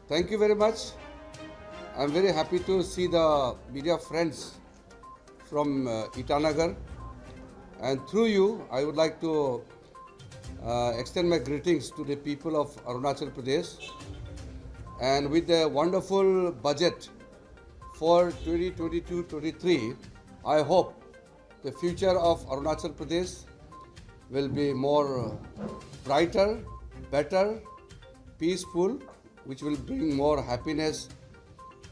Thank you very much. I'm very happy to see the media friends from Itanagar, and through you, I would like to extend my greetings to the people of Arunachal Pradesh. And with the wonderful budget for 2022-23, I hope the future of Arunachal Pradesh will be more brighter, better, peaceful, which will bring more happiness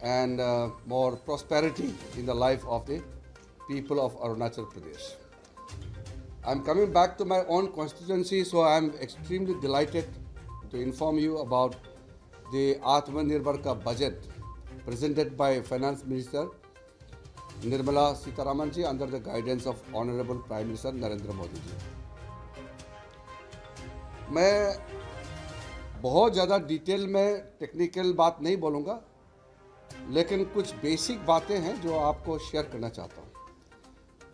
and more prosperity in the life of the people of Arunachal Pradesh. I'm coming back to my own constituency, so I'm extremely delighted to inform you about the Atmanirbhar Ka budget presented by Finance Minister Nirmala Sitharaman ji under the guidance of Honorable Prime Minister Narendra Modi ji. मैं बहुत ज़्यादा detail में technical बात नहीं बोलूँगा, लेकिन कुछ basic बातें हैं जो आपको शेयर करना चाहता हूँ।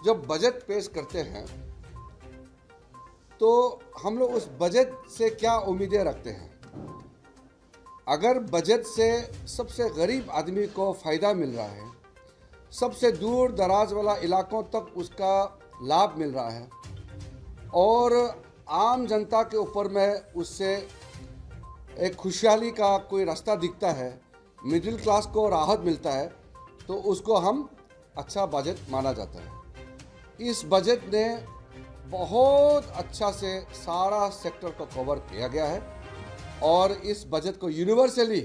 जब बजट पेश करते हैं तो हम लोग उस बजट से क्या उम्मीदें रखते हैं। अगर बजट से सबसे गरीब आदमी को फ़ायदा मिल रहा है, सबसे दूर दराज वाला इलाकों तक उसका लाभ मिल रहा है और आम जनता के ऊपर में उससे एक खुशहाली का कोई रास्ता दिखता है, मिडिल क्लास को राहत मिलता है, तो उसको हम अच्छा बजट माना जाता है। इस बजट ने बहुत अच्छा से सारा सेक्टर को कवर किया गया है और इस बजट को यूनिवर्सली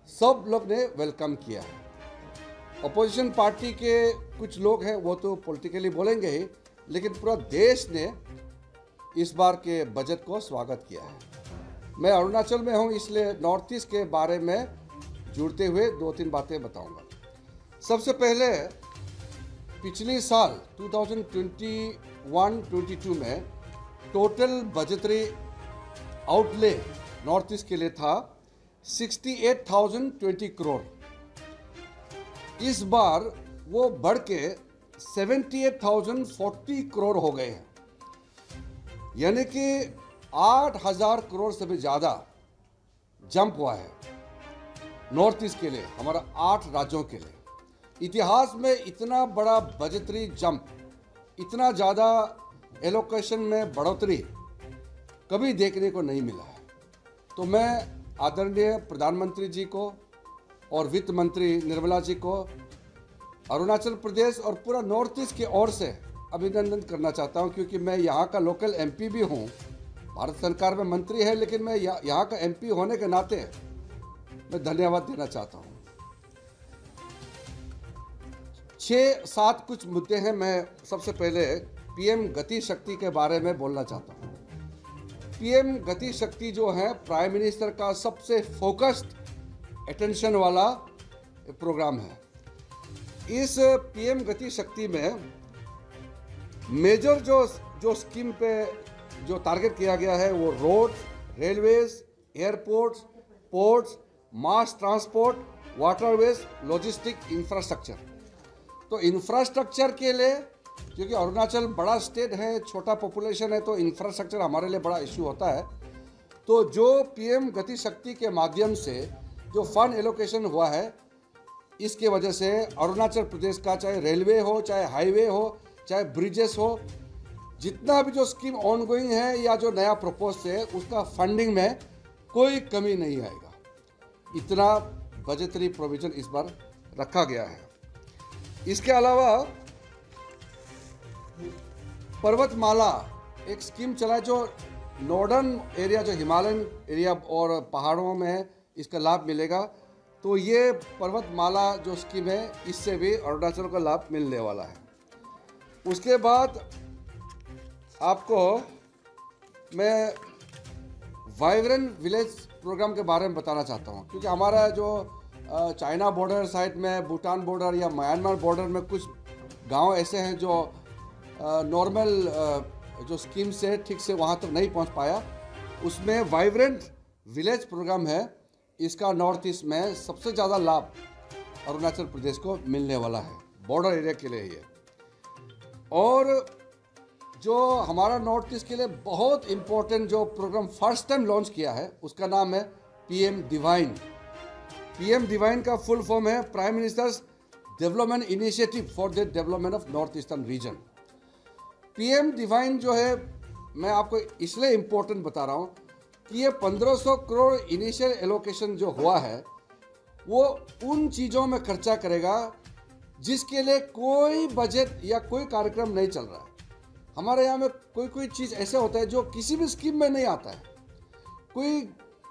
सब लोग ने वेलकम किया है। अपोजिशन पार्टी के कुछ लोग हैं वो तो पॉलिटिकली बोलेंगे ही, लेकिन पूरा देश ने इस बार के बजट को स्वागत किया है। मैं अरुणाचल में हूँ, इसलिए नॉर्थ ईस्ट के बारे में जुड़ते हुए 2-3 बातें बताऊंगा। सबसे पहले पिछले साल 2021-22 में total budgetary outlay north east के लिए था 68,020 करोड़। इस बार वो बढ़ के 78,040 करोड़ हो गए हैं, यानी कि 8,000 करोड़ से भी ज़्यादा जंप हुआ है नॉर्थ ईस्ट के लिए, हमारा 8 राज्यों के लिए। इतिहास में इतना बड़ा बजटरी जंप, इतना ज़्यादा एलोकेशन में बढ़ोतरी कभी देखने को नहीं मिला है। तो मैं आदरणीय प्रधानमंत्री जी को और वित्त मंत्री निर्मला जी को अरुणाचल प्रदेश और पूरा नॉर्थ ईस्ट की ओर से अभिनंदन करना चाहता हूं, क्योंकि मैं यहाँ का लोकल एमपी भी हूँ, भारत सरकार में मंत्री है, लेकिन मैं यहाँ का एमपी होने के नाते मैं धन्यवाद देना चाहता हूँ। 6-7 कुछ मुद्दे हैं। मैं सबसे पहले पीएम गति शक्ति के बारे में बोलना चाहता हूँ। पीएम गति शक्ति जो है प्राइम मिनिस्टर का सबसे फोकस्ड अटेंशन वाला प्रोग्राम है। इस पीएम गति शक्ति में मेजर जो स्कीम पे जो टारगेट किया गया है वो road, railways, airports, ports, mass transport, waterways, logistic, infrastructure. तो इंफ्रास्ट्रक्चर के लिए, क्योंकि अरुणाचल बड़ा स्टेट है, छोटा पॉपुलेशन है, तो इंफ्रास्ट्रक्चर हमारे लिए बड़ा इशू होता है। तो जो पीएम गति शक्ति के माध्यम से जो फंड एलोकेशन हुआ है, इसके वजह से अरुणाचल प्रदेश का चाहे रेलवे हो, चाहे हाईवे हो, चाहे ब्रिजेस हो, जितना भी जो स्कीम ऑन गोइंग है या जो नया प्रपोज है, उसका फंडिंग में कोई कमी नहीं आएगा। इतना बजटरी प्रोविजन इस बार रखा गया है। इसके अलावा पर्वतमाला एक स्कीम चला है, जो नॉर्दर्न एरिया, जो हिमालयन एरिया और पहाड़ों में इसका लाभ मिलेगा। तो ये पर्वतमाला जो स्कीम है, इससे भी अरुणाचल को लाभ मिलने वाला है। उसके बाद आपको मैं वाइब्रेंट विलेज प्रोग्राम के बारे में बताना चाहता हूँ, क्योंकि हमारा जो चाइना बॉर्डर साइड में, भूटान बॉर्डर या म्यांमार बॉर्डर में कुछ गांव ऐसे हैं जो नॉर्मल जो स्कीम से ठीक से वहाँ तक नहीं पहुँच पाया। उसमें वाइब्रेंट विलेज प्रोग्राम है, इसका नॉर्थ ईस्ट में सबसे ज़्यादा लाभ अरुणाचल प्रदेश को मिलने वाला है, बॉर्डर एरिया के लिए ये। और जो हमारा नॉर्थ ईस्ट के लिए बहुत इम्पोर्टेंट जो प्रोग्राम फर्स्ट टाइम लॉन्च किया है, उसका नाम है पीएम डिवाइन पीएम डिवाइन का फुल फॉर्म है prime ministers development initiative for the development of north eastern region. PM divine जो है, मैं आपको इसलिए इम्पोर्टेंट बता रहा हूँ कि ये 1500 करोड़ इनिशियल एलोकेशन जो हुआ है वो उन चीज़ों में खर्चा करेगा जिसके लिए कोई बजट या कोई कार्यक्रम नहीं चल रहा है। हमारे यहाँ में कोई चीज़ ऐसा होता है जो किसी भी स्कीम में नहीं आता है।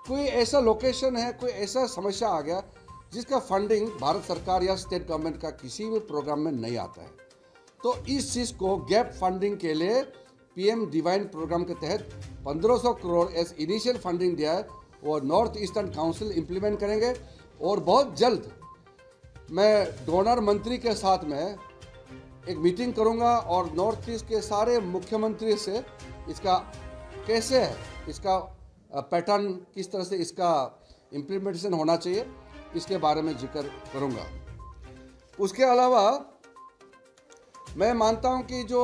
कोई ऐसा लोकेशन है, कोई ऐसा समस्या आ गया जिसका फंडिंग भारत सरकार या स्टेट गवर्नमेंट का किसी भी प्रोग्राम में नहीं आता है। तो इस चीज़ को गैप फंडिंग के लिए पीएम डिवाइन प्रोग्राम के तहत 1500 करोड़ एस इनिशियल फंडिंग दिया है। वो नॉर्थ ईस्टर्न काउंसिल इम्प्लीमेंट करेंगे और बहुत जल्द मैं डोनर मंत्री के साथ में एक मीटिंग करूंगा और नॉर्थ ईस्ट के सारे मुख्यमंत्री से इसका कैसे है, इसका पैटर्न किस तरह से इसका इम्प्लीमेंटेशन होना चाहिए, इसके बारे में जिक्र करूंगा। उसके अलावा मैं मानता हूं कि जो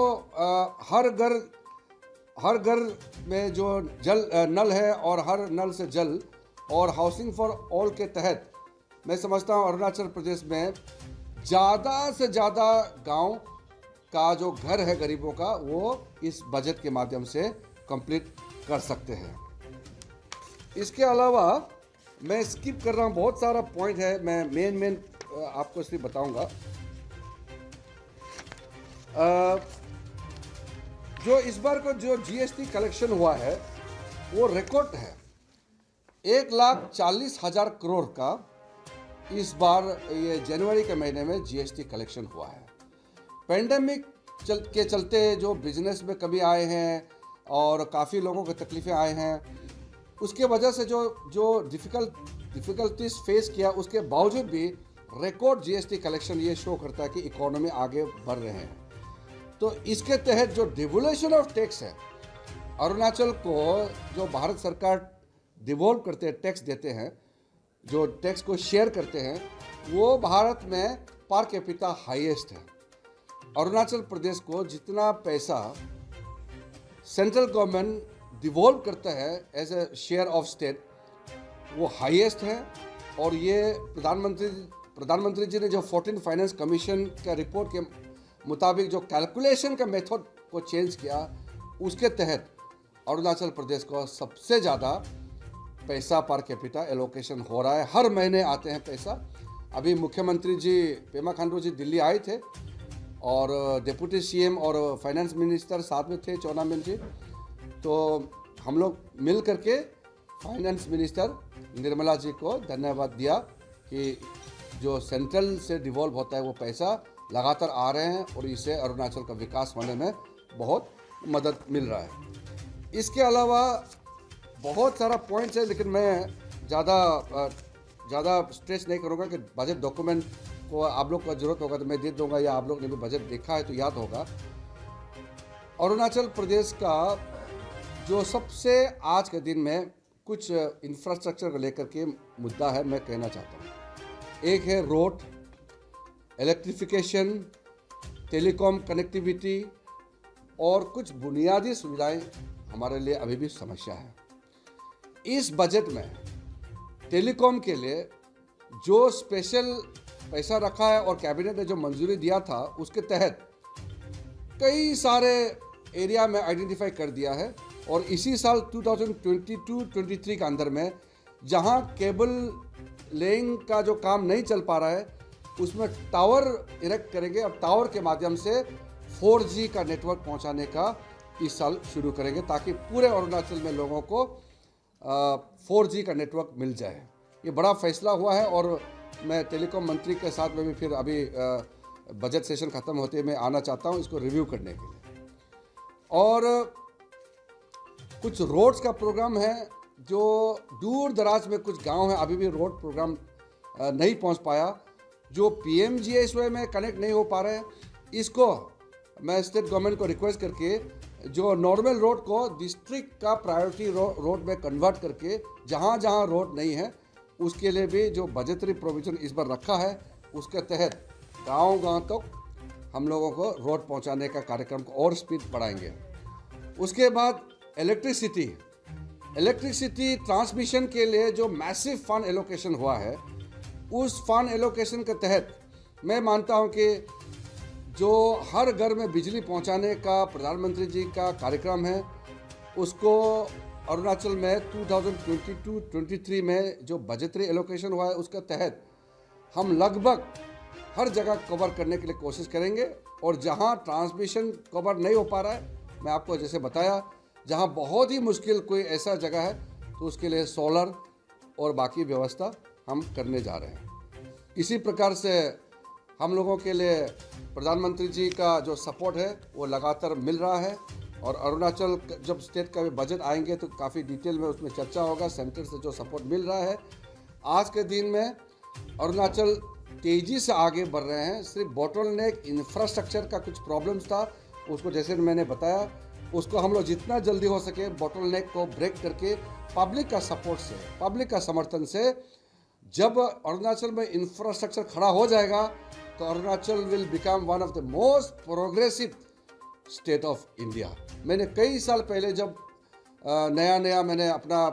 हर घर में जो नल है और हर नल से जल और हाउसिंग फॉर ऑल के तहत मैं समझता हूं अरुणाचल प्रदेश में ज़्यादा से ज़्यादा गांव का जो घर है गरीबों का वो इस बजट के माध्यम से कंप्लीट कर सकते हैं। इसके अलावा मैं स्किप कर रहा हूँ, बहुत सारा पॉइंट है, मैं मेन आपको सिर्फ बताऊंगा। जो इस बार को जो जीएसटी कलेक्शन हुआ है वो रिकॉर्ड है, 1,40,000 करोड़ का इस बार ये जनवरी के महीने में जीएसटी कलेक्शन हुआ है। पेंडेमिक के चलते जो बिजनेस में कमी आए हैं और काफ़ी लोगों को तकलीफ़ें आए हैं, उसके वजह से जो डिफ़िकल्टीज फेस किया, उसके बावजूद भी रिकॉर्ड जीएसटी कलेक्शन ये शो करता है कि इकोनॉमी आगे बढ़ रहे हैं। तो इसके तहत जो डिवोल्यूशन ऑफ टैक्स है, अरुणाचल को जो भारत सरकार डिवोल्व करते हैं, टैक्स देते हैं, जो टैक्स को शेयर करते हैं, वो भारत में पर कैपिटा हाईएस्ट है। अरुणाचल प्रदेश को जितना पैसा सेंट्रल गवर्नमेंट डिवोल्व करता है as a share of state, वो हाईएस्ट है। और ये प्रधानमंत्री जी ने जो 14 फाइनेंस कमीशन का रिपोर्ट के मुताबिक जो कैलकुलेशन का मेथड को चेंज किया, उसके तहत अरुणाचल प्रदेश को सबसे ज़्यादा पैसा पर कैपिटा एलोकेशन हो रहा है। हर महीने आते हैं पैसा। अभी मुख्यमंत्री जी पेमा खांडू जी दिल्ली आए थे और डिप्टी सीएम और फाइनेंस मिनिस्टर साथ में थे, चौनामेन जी। तो हम लोग मिल करके फाइनेंस मिनिस्टर निर्मला जी को धन्यवाद दिया कि जो सेंट्रल से डिवॉल्व होता है वो पैसा लगातार आ रहे हैं और इससे अरुणाचल का विकास होने में बहुत मदद मिल रहा है। इसके अलावा बहुत सारा पॉइंट्स है, लेकिन मैं ज़्यादा स्ट्रेस नहीं करूँगा कि बजट डॉक्यूमेंट को आप लोग को ज़रूरत होगा तो मैं दे दूँगा, या आप लोग ने भी बजट देखा है तो याद होगा। अरुणाचल प्रदेश का जो सबसे आज के दिन में कुछ इंफ्रास्ट्रक्चर को लेकर के मुद्दा है, मैं कहना चाहता हूँ। एक है रोड, इलेक्ट्रिफिकेशन, टेलीकॉम कनेक्टिविटी और कुछ बुनियादी सुविधाएं हमारे लिए अभी भी समस्या है। इस बजट में टेलीकॉम के लिए जो स्पेशल पैसा रखा है और कैबिनेट ने जो मंजूरी दिया था, उसके तहत कई सारे एरिया में आइडेंटिफाई कर दिया है। और इसी साल 2022-23 के अंदर में जहां केबल लेइंग का जो काम नहीं चल पा रहा है, उसमें टावर इरेक्ट करेंगे और टावर के माध्यम से 4G का नेटवर्क पहुंचाने का इस साल शुरू करेंगे, ताकि पूरे अरुणाचल में लोगों को 4G का नेटवर्क मिल जाए। ये बड़ा फैसला हुआ है और मैं टेलीकॉम मंत्री के साथ में भी फिर अभी बजट सेशन ख़त्म होते मैं आना चाहता हूँ इसको रिव्यू करने के लिए। और कुछ रोड्स का प्रोग्राम है, जो दूर दराज में कुछ गांव है अभी भी रोड प्रोग्राम नहीं पहुंच पाया, जो PMGSY में कनेक्ट नहीं हो पा रहे हैं। इसको मैं स्टेट गवर्नमेंट को रिक्वेस्ट करके जो नॉर्मल रोड को डिस्ट्रिक्ट का प्रायोरिटी रोड में कन्वर्ट करके जहां जहां रोड नहीं है उसके लिए भी जो बजटरी प्रोविजन इस बार रखा है, उसके तहत गांव तक हम लोगों को रोड पहुंचाने का कार्यक्रम को और स्पीड बढ़ाएंगे। उसके बाद इलेक्ट्रिसिटी ट्रांसमिशन के लिए जो मैसिव फंड एलोकेशन हुआ है, उस फंड एलोकेशन के तहत मैं मानता हूं कि जो हर घर में बिजली पहुंचाने का प्रधानमंत्री जी का कार्यक्रम है, उसको अरुणाचल में 2022-23 में जो बजटरी एलोकेशन हुआ है उसके तहत हम लगभग हर जगह कवर करने के लिए कोशिश करेंगे। और जहां ट्रांसमिशन कवर नहीं हो पा रहा है, मैं आपको जैसे बताया, जहां बहुत ही मुश्किल कोई ऐसा जगह है तो उसके लिए सोलर और बाकी व्यवस्था हम करने जा रहे हैं। इसी प्रकार से हम लोगों के लिए प्रधानमंत्री जी का जो सपोर्ट है वो लगातार मिल रहा है। और अरुणाचल जब स्टेट का भी बजट आएंगे तो काफ़ी डिटेल में उसमें चर्चा होगा। सेंटर से जो सपोर्ट मिल रहा है, आज के दिन में अरुणाचल तेज़ी से आगे बढ़ रहे हैं। सिर्फ बॉटलनेक इंफ्रास्ट्रक्चर का कुछ प्रॉब्लम्स था, उसको जैसे मैंने बताया, उसको हम लोग जितना जल्दी हो सके बॉटलनेक को ब्रेक करके पब्लिक का सपोर्ट से, पब्लिक का समर्थन से, जब अरुणाचल में इंफ्रास्ट्रक्चर खड़ा हो जाएगा तो Arunachal will become one of the most progressive state of India. मैंने कई साल पहले जब नया मैंने अपना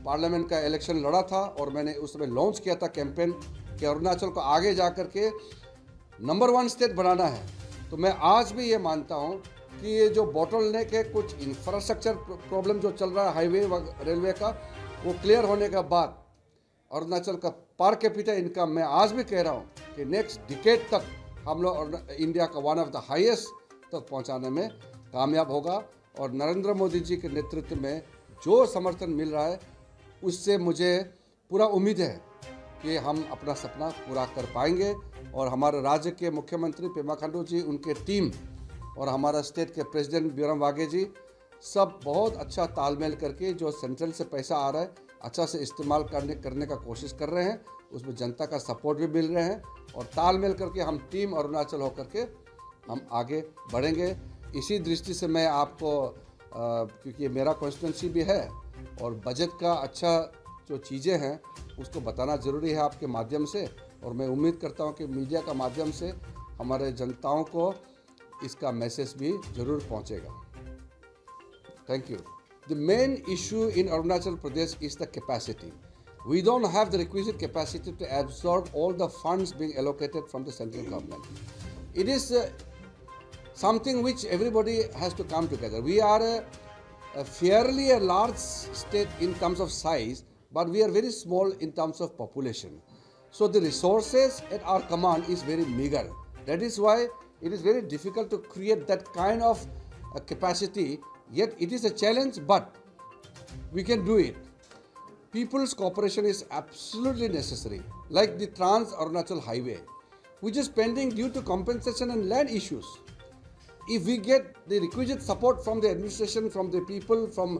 पार्लियामेंट का इलेक्शन लड़ा था और मैंने उस समय लॉन्च किया था कैंपेन कि अरुणाचल को आगे जा कर के नंबर 1 स्टेट बनाना है, तो मैं आज भी ये मानता हूँ कि ये जो बॉटलनेक है, कुछ इंफ्रास्ट्रक्चर प्रॉब्लम जो चल रहा है हाईवे रेलवे का, वो क्लियर होने के बाद अरुणाचल का पर कैपिटा इनकम, मैं आज भी कह रहा हूँ कि नेक्स्ट डिकेड तक हम लोग इंडिया का वन ऑफ द हाईएस्ट तक पहुँचाने में कामयाब होगा। और नरेंद्र मोदी जी के नेतृत्व में जो समर्थन मिल रहा है उससे मुझे पूरा उम्मीद है कि हम अपना सपना पूरा कर पाएंगे। और हमारे राज्य के मुख्यमंत्री पेमा खांडू जी, उनके टीम और हमारा स्टेट के प्रेसिडेंट बियोराम वाघे जी, सब बहुत अच्छा तालमेल करके जो सेंट्रल से पैसा आ रहा है अच्छा से इस्तेमाल करने का कोशिश कर रहे हैं। उसमें जनता का सपोर्ट भी मिल रहे हैं और तालमेल करके हम टीम अरुणाचल होकर के हम आगे बढ़ेंगे। इसी दृष्टि से मैं आपको क्योंकि ये मेरा कॉन्स्टिट्यूंसी भी है और बजट का अच्छा जो चीज़ें हैं उसको बताना ज़रूरी है आपके माध्यम से, और मैं उम्मीद करता हूं कि मीडिया का माध्यम से हमारे जनताओं को इसका मैसेज भी ज़रूर पहुंचेगा। Thank you. The main issue in Arunachal Pradesh is the capacity. We don't have the requisite capacity to absorb all the funds being allocated from the central government. It is something which everybody has to come together. We are a fairly a large state in terms of size, but we are very small in terms of population. So the resources at our command is very meager. That is why it is very difficult to create that kind of capacity. Yet it is a challenge, but we can do it. People's cooperation is absolutely necessary, like the Trans-Arunachal Highway, which is pending due to compensation and land issues. If we get the requisite support from the administration, from the people, from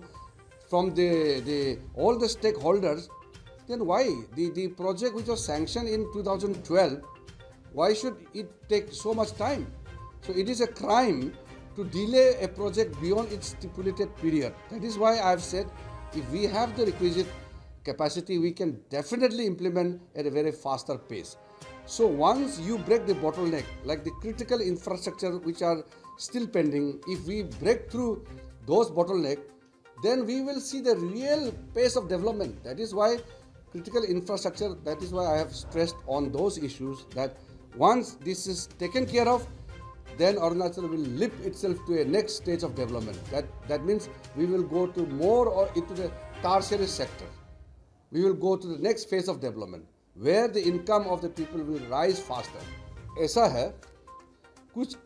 the all the stakeholders, then why the project which was sanctioned in 2012, why should it take so much time? So it is a crime to delay a project beyond its stipulated period. That is why I have said, if we have the requisite capacity, we can definitely implement at a very faster pace. So once you break the bottleneck, like the critical infrastructure which are still pending, if we break through those bottlenecks, then we will see the real pace of development. That is why critical infrastructure, that is why I have stressed on those issues, that once this is taken care of, then Arunachal will lift itself to a next stage of development. That means we will go to more or into the tertiary sector. We will go to the next phase of development where the income of the people will rise faster. ऐसा है, कुछ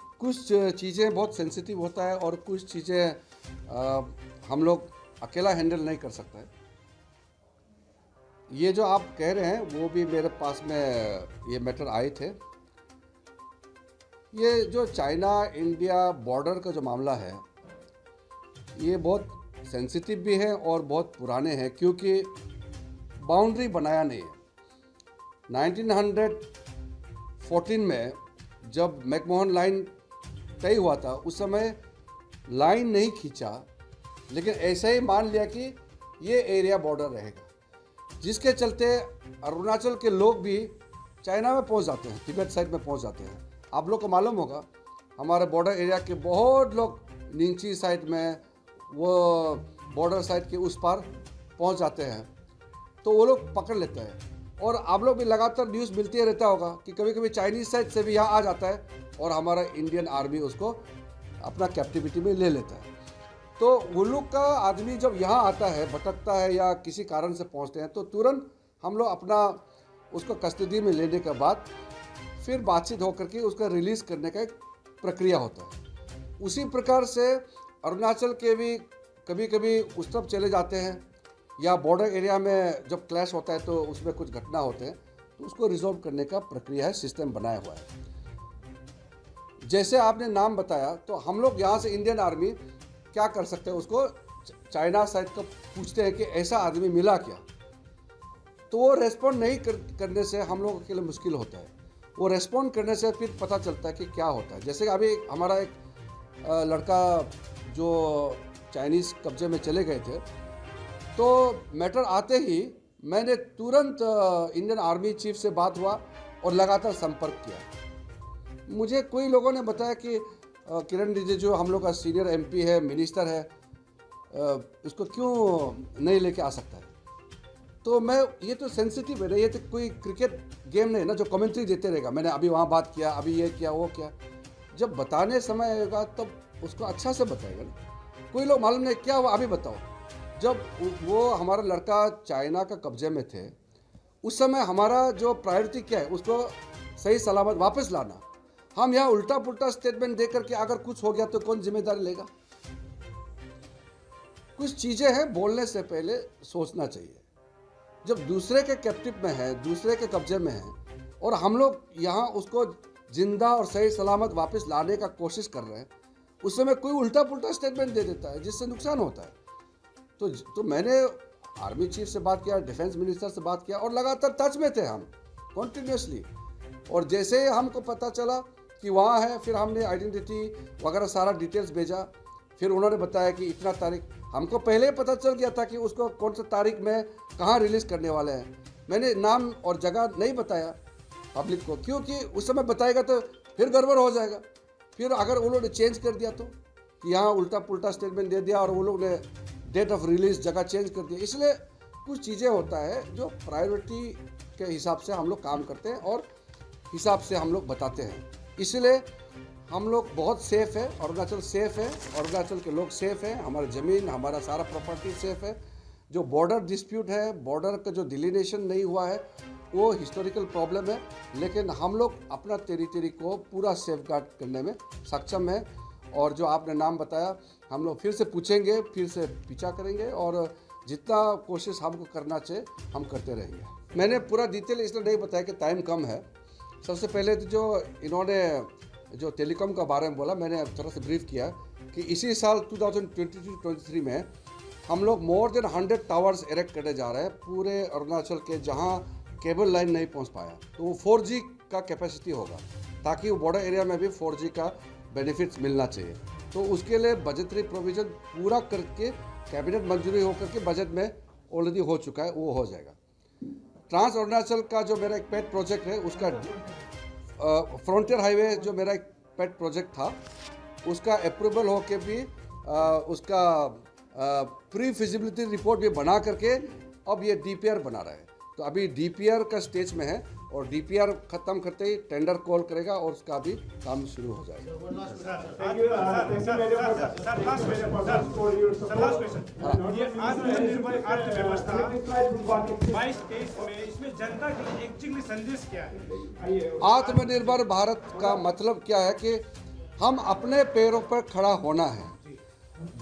चीज़ें बहुत sensitive होता है और कुछ चीज़ें हम लोग अकेला हैंडल नहीं कर सकते हैं। ये जो आप कह रहे हैं वो भी मेरे पास में ये मैटर आए थे। ये जो चाइना इंडिया बॉर्डर का जो मामला है, ये बहुत सेंसिटिव भी है और बहुत पुराने हैं, क्योंकि बाउंड्री बनाया नहीं है। 1914 में जब मैकमोहन लाइन तय हुआ था, उस समय लाइन नहीं खींचा, लेकिन ऐसे ही मान लिया कि ये एरिया बॉर्डर रहेगा, जिसके चलते अरुणाचल के लोग भी चाइना में पहुंच जाते हैं, तिब्बत साइड में पहुंच जाते हैं। आप लोग को मालूम होगा, हमारे बॉर्डर एरिया के बहुत लोग नींची साइड में, वो बॉर्डर साइड के उस पार पहुंच जाते हैं, तो वो लोग पकड़ लेते हैं और आप लोग भी लगातार न्यूज़ मिलती रहता होगा कि कभी कभी चाइनीज़ साइड से भी यहाँ आ जाता है और हमारा इंडियन आर्मी उसको अपना कैप्टिविटी में ले लेता है। तो उल्लूक का आदमी जब यहाँ आता है, भटकता है या किसी कारण से पहुँचते हैं, तो तुरंत हम लोग अपना उसको कस्टडी में लेने के बाद फिर बातचीत होकर के उसका रिलीज़ करने का एक प्रक्रिया होता है। उसी प्रकार से अरुणाचल के भी कभी कभी उस तरफ चले जाते हैं या बॉर्डर एरिया में जब क्लैश होता है तो उसमें कुछ घटना होते हैं, तो उसको रिजॉल्व करने का प्रक्रिया है, सिस्टम बनाया हुआ है। जैसे आपने नाम बताया, तो हम लोग यहाँ से इंडियन आर्मी क्या कर सकते हैं, उसको चाइना साइड को पूछते हैं कि ऐसा आदमी मिला क्या, तो वो रेस्पॉन्ड नहीं करने से हम लोगों के लिए मुश्किल होता है। वो रेस्पॉन्ड करने से फिर पता चलता है कि क्या होता है। जैसे अभी हमारा एक लड़का जो चाइनीज़ कब्जे में चले गए थे, तो मैटर आते ही मैंने तुरंत इंडियन आर्मी चीफ से बात हुआ और लगातार संपर्क किया। मुझे कोई लोगों ने बताया कि किरण रिजिजू हम लोग का सीनियर एमपी है, मिनिस्टर है, उसको क्यों नहीं लेके आ सकता है। तो मैं, ये तो सेंसिटिव है ना, ये तो कोई क्रिकेट गेम नहीं ना जो कमेंट्री देते रहेगा, मैंने अभी वहाँ बात किया, अभी ये किया, वो क्या। जब बताने समय आएगा तब उसको अच्छा से बताएगा ना। कोई लोग मालूम नहीं क्या हुआ, अभी बताओ। जब वो हमारा लड़का चाइना का कब्जे में थे, उस समय हमारा जो प्रायोरिटी क्या है, उसको सही सलामत वापस लाना। हम यहाँ उल्टा पुल्टा स्टेटमेंट दे करके अगर कुछ हो गया तो कौन जिम्मेदारी लेगा। कुछ चीज़ें हैं, बोलने से पहले सोचना चाहिए। जब दूसरे के कैप्टिव में है, दूसरे के कब्जे में है, और हम लोग यहाँ उसको जिंदा और सही सलामत वापस लाने का कोशिश कर रहे हैं, उस समय कोई उल्टा पुल्टा स्टेटमेंट दे देता है जिससे नुकसान होता है। तो मैंने आर्मी चीफ से बात किया, डिफेंस मिनिस्टर से बात किया, और लगातार टच में थे हम कॉन्टिन्यूसली। और जैसे हमको पता चला कि वहाँ है, फिर हमने आइडेंटिटी वगैरह सारा डिटेल्स भेजा। फिर उन्होंने बताया कि इतना तारीख, हमको पहले ही पता चल गया था कि उसको कौन सा तारीख में कहाँ रिलीज़ करने वाले हैं। मैंने नाम और जगह नहीं बताया पब्लिक को, क्योंकि उस समय बताएगा तो फिर गड़बड़ हो जाएगा। फिर अगर वो लोग ने चेंज कर दिया तो कि यहाँ उल्टा पुल्टा स्टेटमेंट दे दिया और वो लोग ने डेट ऑफ रिलीज जगह चेंज कर दिया। इसलिए कुछ चीज़ें होता है जो प्रायोरिटी के हिसाब से हम लोग काम करते हैं और हिसाब से हम लोग बताते हैं। इसलिए हम लोग बहुत सेफ़ है, अरुणाचल सेफ़ है, अरुणाचल के लोग सेफ़ हैं, हमारी ज़मीन, हमारा सारा प्रॉपर्टी सेफ़ है। जो बॉर्डर डिस्प्यूट है, बॉर्डर का जो डिलिनेशन नहीं हुआ है, वो हिस्टोरिकल प्रॉब्लम है, लेकिन हम लोग अपना टेरिटरी को पूरा सेफ गार्ड करने में सक्षम है। और जो आपने नाम बताया, हम लोग फिर से पूछेंगे, फिर से पीछा करेंगे, और जितना कोशिश हमको करना चाहिए हम करते रहेंगे। मैंने पूरा डिटेल इसलिए नहीं बताया कि टाइम कम है। सबसे पहले तो जो इन्होंने जो टेलीकॉम का बारे में बोला, मैंने थोड़ा सा ब्रीफ किया कि इसी साल 2022-23 में हम लोग मोर देन 100 टावर्स इरेक्ट करने जा रहे हैं पूरे अरुणाचल के, जहां केबल लाइन नहीं पहुंच पाया, तो वो 4G का कैपेसिटी होगा, ताकि वो बॉर्डर एरिया में भी 4G का बेनिफिट्स मिलना चाहिए। तो उसके लिए बजटरी प्रोविज़न पूरा करके कैबिनेट मंजूरी होकर के बजट में ऑलरेडी हो चुका है, वो हो जाएगा। ट्रांस अरुणाचल का जो मेरा एक पेट प्रोजेक्ट है, उसका फ्रंटियर हाईवे जो मेरा एक पेट प्रोजेक्ट था, उसका अप्रूवल हो के भी उसका प्री फिजिबिलिटी रिपोर्ट भी बना करके अब ये DPR बना रहा है। तो अभी DPR का स्टेज में है, और DPR खत्म करते ही टेंडर कॉल करेगा और उसका भी काम शुरू हो जाएगा। आत्मनिर्भर भारत का मतलब क्या है कि हम अपने पैरों पर खड़ा होना है,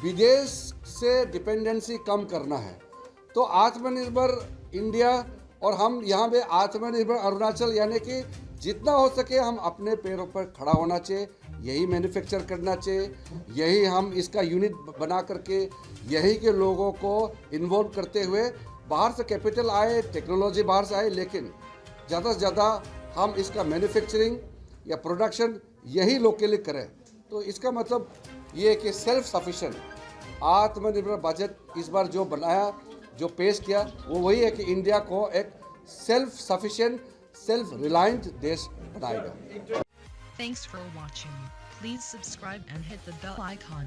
विदेश से डिपेंडेंसी कम करना है। तो आत्मनिर्भर इंडिया, और हम यहाँ पे आत्मनिर्भर अरुणाचल, यानी कि जितना हो सके हम अपने पैरों पर खड़ा होना चाहिए, यही मैन्युफैक्चर करना चाहिए, यही हम इसका यूनिट बना करके यही के लोगों को इन्वॉल्व करते हुए, बाहर से कैपिटल आए, टेक्नोलॉजी बाहर से आए, लेकिन ज़्यादा से ज़्यादा हम इसका मैन्युफैक्चरिंग या प्रोडक्शन यही लोकली करें। तो इसका मतलब ये है कि सेल्फ सफिशिएंट आत्मनिर्भर बजट इस बार जो बनाया, जो पेश किया, वो वही है कि इंडिया को एक सेल्फ सफिशिएंट, सेल्फ रिलायंट देश बनाएगा। Thanks for watching. Please subscribe and hit the bell icon.